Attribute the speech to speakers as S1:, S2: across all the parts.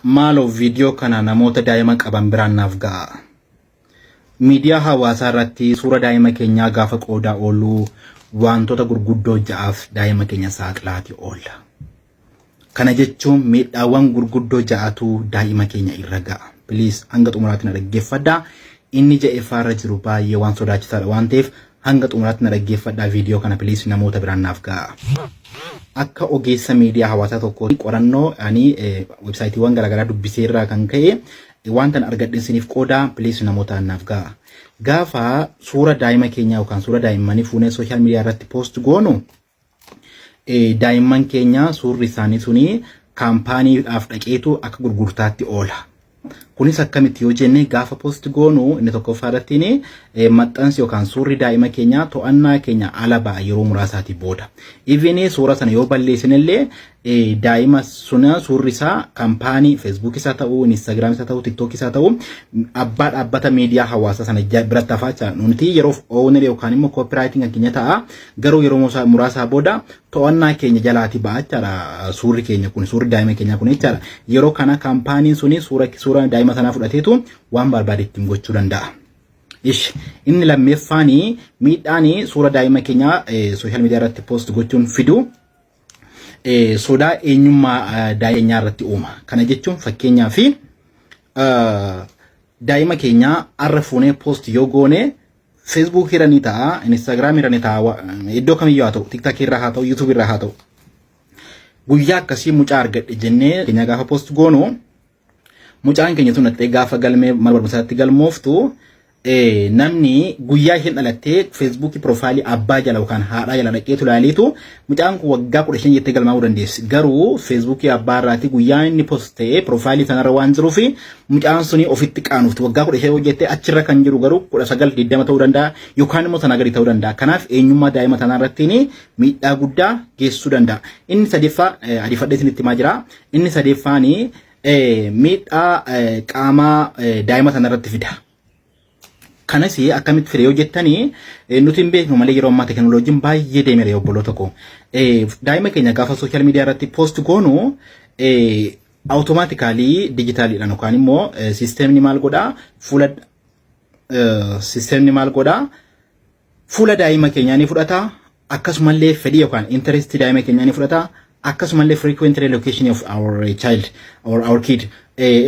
S1: Malo video kana namoota daa'ima qaban biraan naaf ga'a. Miidiyaa hawaasaa irratti suura daa'ima keenyaa gaafa qoodaa oolu wantoota gurguddoo ja'aaf daa'ima keenya saaxilaati oolla. Kana jechuun miidhaawwan gurguddoo ja'atu daa'ima keenya irra ga'a. Please hanga xumuraatti na dhaggeeffadhaa. Inni ja'effaarra jiru baay'ee waan sodaachisaadha waan ta'eef hanga xumuraatti na dhaggeeffadhaa video kana please namoota biraan naaf ga'a. Akka ogeessa miidiyaa hawaasaa tokko qorannoo ani websaayitiiwwan garaagaraa dubbisee irraa kan ka'e wantan argadhiisiniif qoodaa please namoota naaf ga'a. Gaafa suura daa'ima keenyaa yookaan suura daa'immanii fuunee sooshaal miidiyaa irratti post goonu daa'imman keenya suurri isaanii suni kaampaaniidhaaf dhaqeetu akka gurgurtaatti oola. Kunis akkamitti yoo jenne gaafa post goonu inni tokkoffaa irratti maxxansi yookaan suurri daa'ima keenya to'annaa keenya ala ba'a yeroo muraasaati booda. Even suura sana yoo balleessinillee daa'ima suna suurri isaa kaampaanii Facebook isaa ta'uu, Instagram isaa ta'uu, TikTok isaa ta'uu abbaa dhaabbata miidiyaa hawaasaa sana biratti hafaacha nuti yeroo owner yookaan immoo copywriting keenya ta'a garuu yeroo muraasaa booda to'annaa keenya jalaati ba'a jechaadha suurri keenya kun suurri daa'ima keenya kun jechaadha. Yeroo kana kaampaaniin suni suura daa'ima sanaa fudhateetu waan barbaade ittiin gochuu danda'a. Inni lammeeffaani miidhaani suura daa'ima keenya sooshaal miidiyaa irratti post gochuun fidu sodaa eenyummaa daa'immaa irratti uuma. Kana jechuun fakkeenyaaf daa'ima keenya arra fuunee post yoo goone Facebook irra ni ta'a, Instagram irra ni ta'a, iddoo kamiyyuu haa ta'u, TikTok irra haa ta'u, YouTube irra haa ta'u. Guyyaa akkasii mucaa argadhe jennee keenya gaafa post goonu mucaan keenya sun dhattee gaafa galmee mana barumsaatti galmooftu namni guyyaa isheen dhalattee Facebook profaayilii abbaa jala yookaan haadhaa jala dhaqeetu ilaaleetu mucaan kun waggaa 15 jettee galmaa'uu dandeessi. Garuu Facebook abbaa irraati guyyaa inni postee profaayilii sanarra waan jiruuf mucaan suni ofitti qaanufti waggaa 15 jettee achirra kan jiru garuu 19-20 ta'uu danda'a yookaan immoo sana gadi ta'uu danda'a. Kanaaf eenyummaa daa'ima sanaa irratti miidhaa guddaa geessisuu danda'a. Inni sadeeffaa adifadhee isinitti himaa jira. Inni sadeeffaani miidhaa qaamaa daa'ima sana irratti fida. Kanas akkamitti fide yoo jettanii nuti hin beeknu malee yeroo ammaa teknooloojiin baay'ee deemeera obboloota koo. Daa'ima keenya gaafa sooshaal miidiyaa irratti post goonu awutomaatikaalii dijitaaliidhaan yookaan immoo siisteemni maal godhaa fuula daa'ima keenyaa ni fudhata akkasumallee fedhii yookaan intarestii daa'ima keenyaa ni fudhata akkasumallee frequent relocation of our child or our kid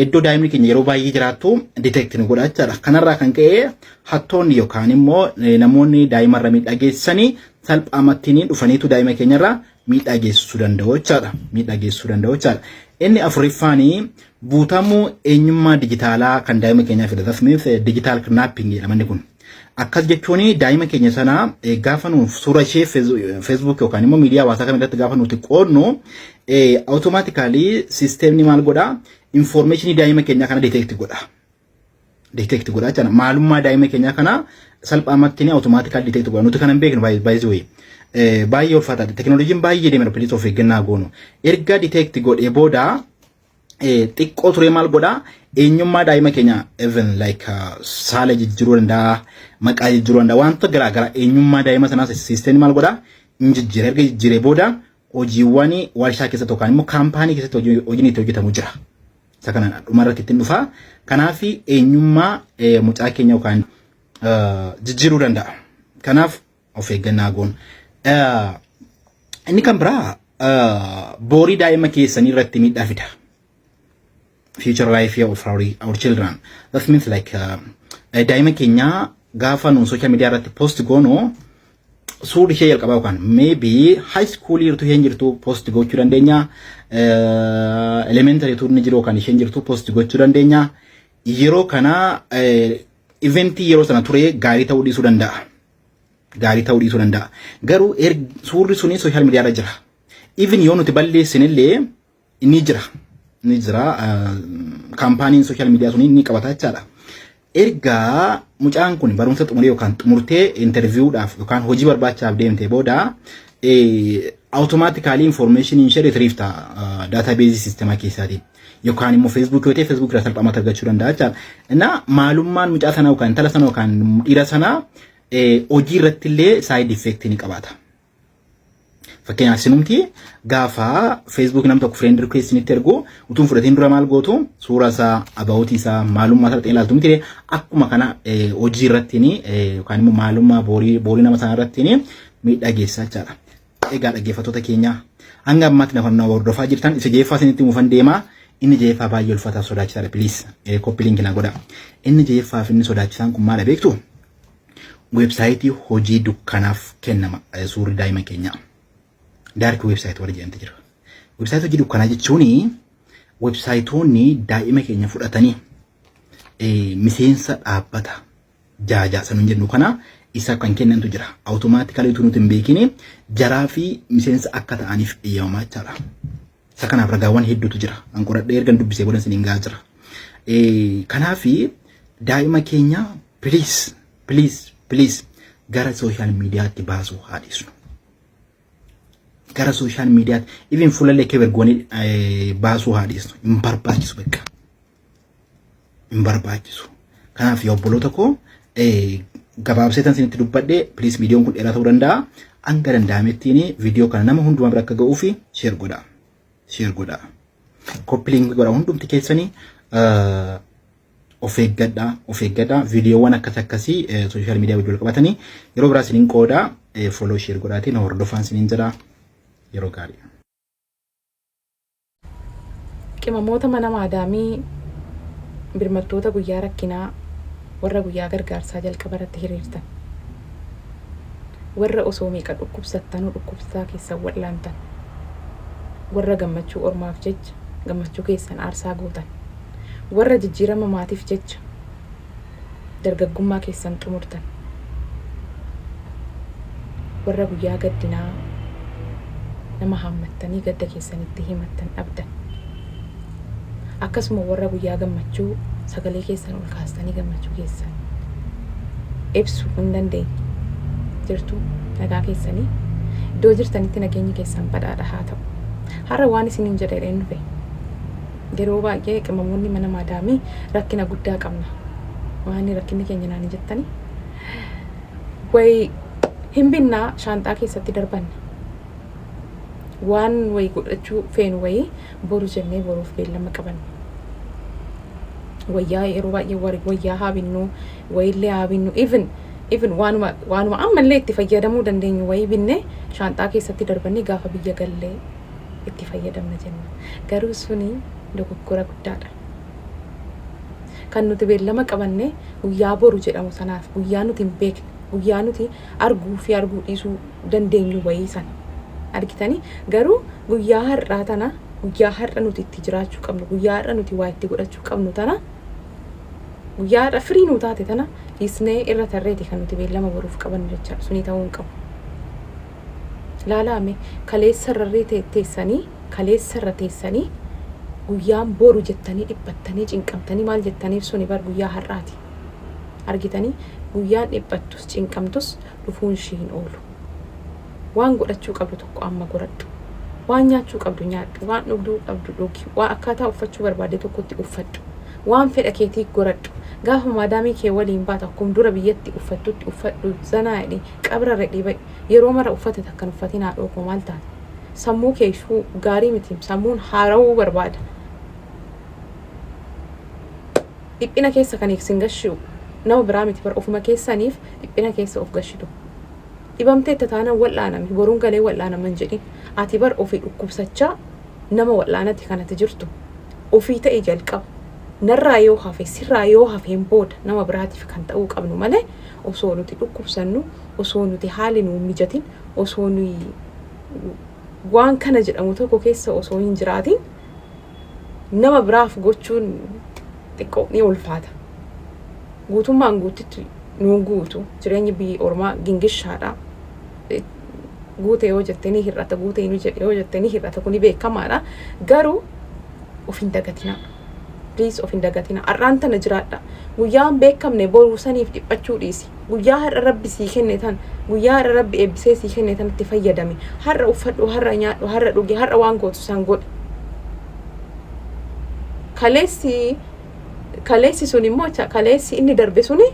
S1: iddoo daa'imni keenya yeroo baay'ee jiraattu detect ni godha jechaadha. Kanarraa kan ka'e hattoonni yookaan immoo namoonni daa'imarra miidhaa geessisanii salphaamatti dhufaniitu daa'ima keenyarra miidhaa geessisuu danda'u jechaadha. Inni afuriffaanii buutamuu eenyummaa dijitaalaa kan daa'ima keenyaa fidataaf digital kidnapping jedhamanni kun. Akkas jechuun daa'ima keenya sana gaafa nuuf suura ishee Facebook yookaan immoo miidiyaa hawaasaa kamirratti gaafa nuti qoodnu automatically sisteemni maal godhaa information daa'ima keenyaa kana detect godha jechuudha. Maalummaa daa'ima keenyaa kana salphaamatti automatically detect godha. Nuti kana hin beeknu by the way. Baay'ee ulfaataadha. Teknooloojiin baay'ee deemeera please of eeggannaa goonu. Erga detect godhee booda xiqqoo ture maal godhaa eenyummaa daa'ima keenya even like saala jijjiiruu danda'a, maqaa jijjiiruu danda'a, wanta garaagaraa eenyummaa daa'ima sanaa sisteemni maal godhaa injijjiira. Erga jijjiiree booda hojiiwwan warshaa keessatti yookaan immoo kaampaanii keessatti hojiin itti hojjetamu jira. Isa kana dhumarratti ittiin dhufaa. Kanaaf eenyummaa mucaa keenya yookaan jijjiiruu danda'a. Kanaaf of eeggannaa goonu. Inni kan biraa boorii daa'ima keessanii irratti miidhaa fida. Future life of our children. That means like daa'ima keenya gaafa nuun social media irratti post goonu suurri ishee jalqabaa yookaan maybe high school irratti isheen jirtu post gochuu dandeenya. Elementary turni jiru yookaan isheen jirtu post gochuu dandeenya. Yeroo kana eventii yeroo sana ture gaarii ta'uu dhiisuu danda'a. Garuu suurri suni social media irra jira. Even yoo nuti balleessinillee inni jira. Kaampaaniin social media suni ni qabata jechaadha. Erga mucaan kun barumsa xumuree yookaan xumurtee interviewdhaaf yookaan hojii barbaachaaf deemtee booda automatically information ishee retrieve ta'a database sisteema keessaatiin yookaan immoo Facebook yoo ta'e Facebook irraa salphaamatti argachuu danda'a jechaadha. Innaa maalummaan mucaa sanaa yookaan intala sanaa yookaan dhiira sanaa hojii irratti illee side effect ni qabaata. Fakkeenyaaf sinumti gaafa Facebook nam tokko friend request nitti ergu utuun fudhatiin dura maal gootu suuraa isaa about isaa maalummaa isaa ilaaltu miti akkuma kana hojii irratti ni yookaan immoo maalummaa boorii nama sana irratti ni miidhaa geessaa jechaadha. Egaa dhaggeeffattoota keenya hanga ammaatti nafa hordofaa jirtan isa jeeffaa isinitti muufan deemaa inni jeeffaa baay'ee ulfaataa sodaachisaadha please copy link na godha. Inni jeeffaa fi inni sodaachisaan kun maal beektu websaayitii hojii dukkanaaf kennama suurri daa'ima keenya. Dark website warra jedhamte jira. Website hojii dukkanaa jechuun websaayitoonni daa'ima keenya fudhatanii miseensa dhaabbata jaajaa sanuun jennu kana isa kan kennantu jira. Automatically utuu nuti hin beekine jaraa fi miseensa akka ta'aniif eeyyamamaa jechaadha. Isa kanaaf ragaawwan hedduutu jira. An qoradhee ergan dubbisee booda isiniin gahaa jira. Kanaaf daa'ima keenya please gara social mediaatti baasuu haadhiisnu. Gara social media even fuulalee kebergooni baasuu haadhiisnu hin barbaachisu bakka hin barbaachisu. Kanaaf yoo obboloota koo gabaabseetan isinitti dubbadhee please viidiyoon kun dheeraa ta'uu danda'a. Hanga danda'amettiin viidiyoo kana nama hundumaa bira akka ga'uu fi share godhaa. Copy link godhaa hundumti keessanii of eeggadhaa viidiyoowwan akkasii social media wajjin qabatanii yeroo biraa isiniin qoodaa follow share godhaatiin hordofaan isiniin jira. Yeroo gaarii.
S2: Qimamoota mana maadaamii birmattoota guyyaa rakkinaa warra guyyaa gargaarsaa jalqaba irratti hiriirtan warra osoo meeqa dhukkubsattanuu dhukkubsataa keessan wal'aantan warra gammachuu ormaaf jecha gammachuu keessan aarsaa gootan warra jijjiirama maatiif jecha dargaggummaa keessan xumurtan warra guyyaa gaddinaa nama hammattanii gadda keessanitti himattan dhabdan akkasuma warra guyyaa gammachuu sagalee keessan ol kaastanii gammachuu keessan ibsuu hin dandeenye jirtu nagaa keessanii iddoo jirtanitti nageenyi keessan badhaadha haa ta'u. Har'a waan isiniin jedhee dhufe yeroo baay'ee qimamoonni mana maadaamii rakkina guddaa qabna waan rakkinni keenya naani jettanii way hin binnaa shaanxaa keessatti darbanne waan way godhachuu feenu way boru jennee boruuf beellama qaban wayyaa yeroo baay'ee wayyaa haabinnu wayillee haabinnu even waanuma ammallee itti fayyadamuu dandeenyu way binne shaanxaa keessatti darbanii gaafa biyya gallee itti fayyadamna jenna garuu suni dogoggora guddaadha. Kan nuti beellama qabanne guyyaa boru jedhamu sanaaf guyyaa nuti hin beekne guyyaa nuti arguu fi arguu dhiisuu dandeenyu wayii sana argitanii garuu guyyaa har'aa tana guyyaa har'a nuti itti jiraachuu qabnu guyyaa har'a nuti waa itti godhachuu qabnu tana guyyaa har'a firii nu taate tana dhiisnee irra tarreeti kan nuti beellama boruuf qabannu jecha suni ta'uu hin qabu. Laalaame kaleessarra teessanii guyyaan boru jettanii dhiphattanii cinqamtanii maal jettaniif suni bar guyyaa har'aati argitanii guyyaan dhiphattus cinqamtus dhufuun ishii hin oolu. Waan godhachuu qabdu tokko amma godhadhu waan nyaachuu qabdu nyaadhu waan dhugduu qabdu dhugi waan akkaataa uffachuu barbaade tokkotti uffadhu waan fedha keetii godhadhu gaafa maadaamii kee waliin baata akkuma dura biyyatti uffattutti uffadhu zanaa jedhi qabra redhi yeroo mara uffate takkan uffatinaa dhoofu maal taate sammuu keeshuu gaarii miti sammuun haarawuu barbaada. Dhiphina keessa kan eegsin gashiu nama biraa miti bar ofuma keessaniif dhiphina keessa of gashitu. Dhibamtee tataana wal'aanami boruun galee wal'aanaman jedhin ati bar ofii dhukkubsachaa nama wal'aanatti kanatti jirtu ofii ta'e jalqaba narraa yoo hafe sirraa yoo hafeen booda nama biraatiif kan ta'uu qabnu malee osoo nuti dhukkubsannu osoo nuti haali nu mijatin osoo nuyi waan kana jedhamu tokko keessa osoo hin jiraatin nama biraaf gochuun xiqqoo ni ulfaata. Guutummaan guutitti nuun guutu jireenyi biyya ormaa gingishaadha. Guute yoo jettanii hir'ata guute yoo jettanii hir'ata kuni beekamaadha garuu of hin dagatina please of hin dagatina har'aan tana jiraadha guyyaan beekamne boruu saniif dhiphachuu dhiisi guyyaa har'a rabbi sii kenne tan guyyaa har'a rabbi eebbisee sii kenne tan itti fayyadami har'a uffadhu har'a nyaadhu har'a dhugi har'a waan gootu san godhi kaleessi sun immoo kaleessi inni darbe suni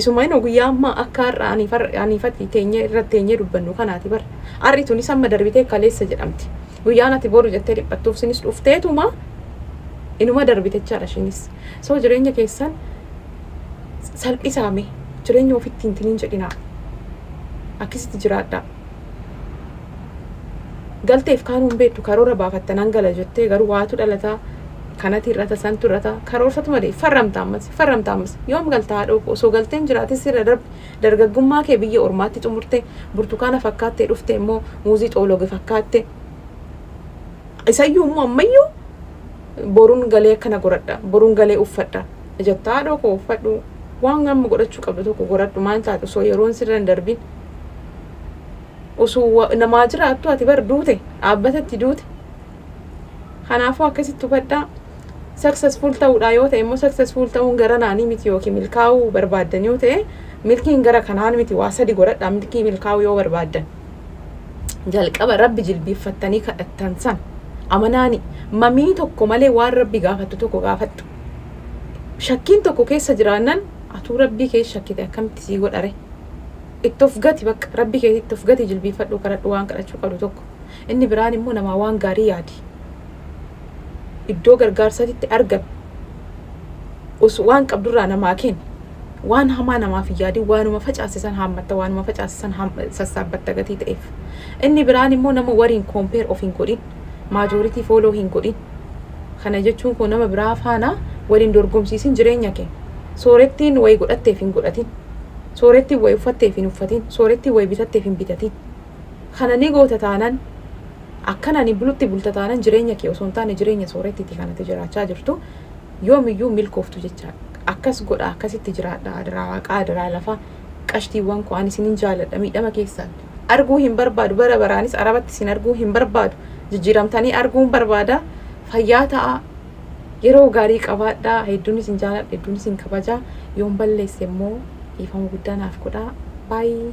S2: isuma ino guyyaa amma akka aniifatti teenyee irratti teenyee dubbannu kanaati bar arri tunis amma darbitee kaleessa jedhamti guyyaan ati boru jettee dhiphattuuf sinis dhufteetuma inuma darbitechaadha ishinis soo jireenya keessan salphisaame jireenya ofitti hintiniin jedhinaa akkasitti jiraadhaa galteef kaanuun beektu karoora baafattan hangala jettee garuu waatu dhalataa kanati irrata santu irrata karoorsatu malee farramtaammas yoom galtaa haadhoo osoo galteen jiraatis sirra dargaggummaa kee biyya ormaatti xumurte burtukaana fakkaattee dhufte immoo muuzii xoologe fakkaatte isayyuu immoo ammayyuu boruun galee akkana godhadha boruun galee uffadha jettaa haadhoo koo uffadhu waan amma godhachuu qabdu tokko godhadhu maal taate osoo yeroon sirra hin darbin osoo namaa jiraattu ati bar duute dhaabbatatti duute kanaafuu akkasitti uffadhaa successful ta'uudha yoo ta'e immoo successful ta'uun gara naanii miti yookiin milkaa'uu barbaaddan yoo ta'e milkiin gara kanaan miti waa sadi godhadhaa milkii milkaa'uu yoo barbaaddan jalqaba rabbi jilbiiffattanii kadhattan san amanaani mamii tokko malee waan rabbi gaafattu tokko gaafattu shakkiin tokko keessa jiraannan atuu rabbii kee shakkite akkamitti sii godhare itti of gati bakka rabbi kee itti of gati jilbiiffadhu kadhadhu waan kadhachuu qabdu tokko inni biraan immoo namaa waan gaarii yaadi iddoo gargaarsatitti argame waan qabdurraa namaa kenni waan hamaa namaaf yaadi waanuma facaasisan haammatta waanuma facaasisan sassaabbatta gatii ta'eef inni biraan immoo nama wariin kompeer of hin godhin maajoritii fooloo hin godhin kana jechuun kun nama biraa faana waliin dorgomsiisin jireenya kee soorettiin wayi godhatteef hin godhatin soorettiin wayi uffatteef hin uffatin soorettiin wayi bitatteef hin bitatin kana ni goota taanaan akkana ni bulutti bulta taanaan jireenya kee osoo hin taane jireenya soorettiiti kanatti jiraachaa jirtu yoomiyyuu milkooftu jecha akkas godha akkasitti jiraadha adiraa waaqaa adiraa lafa qashtiiwwan koo ani isinin jaaladha miidhama keessaan arguu hin barbaadu bara baraanis arabatti isin arguu hin barbaadu jijjiiramtanii arguun barbaada fayyaa ta'a yeroo gaarii qabaadhaa hedduun isin jaaladha hedduun isin kabajaa yoon balleesse immoo dhiifama guddaa naaf godhaa baay'ee